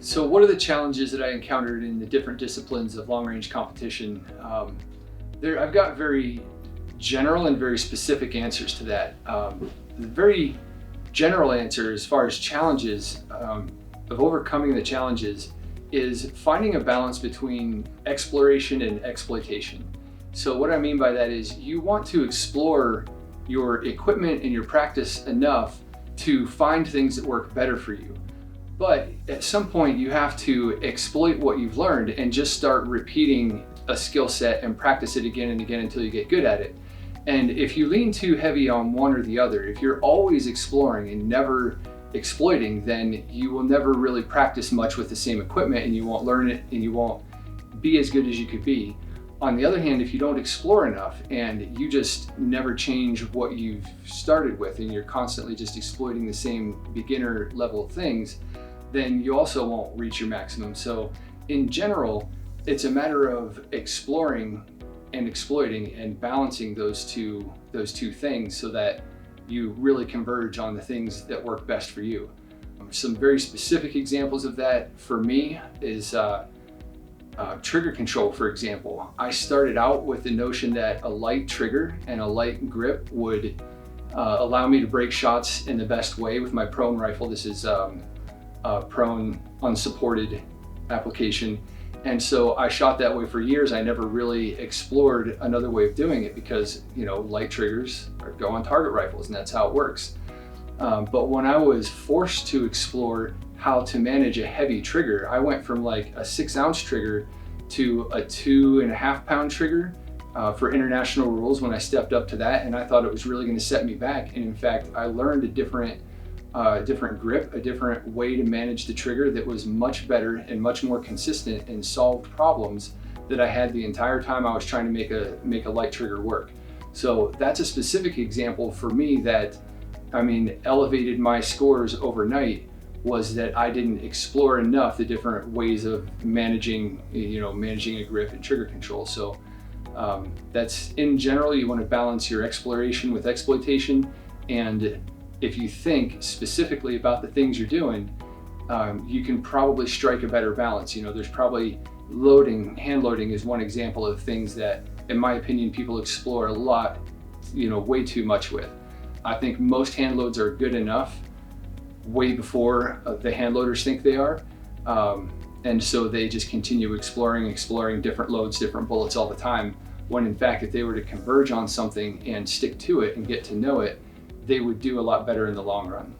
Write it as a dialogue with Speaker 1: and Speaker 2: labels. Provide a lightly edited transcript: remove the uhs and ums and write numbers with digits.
Speaker 1: So what are the challenges that I encountered in the different disciplines of long-range competition? I've got very general and very specific answers to that. The very general answer as far as challenges, of overcoming the challenges, is finding a balance between exploration and exploitation. So what I mean by that is you want to explore your equipment and your practice enough to find things that work better for you. But at some point you have to exploit what you've learned and just start repeating a skill set and practice it again and again until you get good at it. And if you lean too heavy on one or the other, if you're always exploring and never exploiting, then you will never really practice much with the same equipment and you won't learn it and you won't be as good as you could be. On the other hand, if you don't explore enough and you just never change what you've started with and you're constantly just exploiting the same beginner level things, then you also won't reach your maximum. So in general, it's a matter of exploring and exploiting and balancing those two things so that you really converge on the things that work best for you. Some very specific examples of that for me is trigger control, for example. I started out with the notion that a light trigger and a light grip would allow me to break shots in the best way with my prone rifle. This is prone unsupported application. And so I shot that way for years. I never really explored another way of doing it because, light triggers go on target rifles and that's how it works. But when I was forced to explore how to manage a heavy trigger, I went from like a 6-ounce trigger to a 2.5 pound trigger for international rules when I stepped up to that. And I thought it was really going to set me back. And in fact, I learned a different grip, a different way to manage the trigger that was much better and much more consistent and solved problems that I had the entire time I was trying to make a light trigger work. So that's a specific example for me that, elevated my scores overnight, was that I didn't explore enough the different ways of managing a grip and trigger control. So that's, in general, you want to balance your exploration with exploitation. And if you think specifically about the things you're doing, you can probably strike a better balance. There's probably hand loading is one example of things that, in my opinion, people explore a lot, way too much with. I think most hand loads are good enough way before the hand loaders think they are. And so they just continue exploring different loads, different bullets all the time. When in fact, if they were to converge on something and stick to it and get to know it, they would do a lot better in the long run.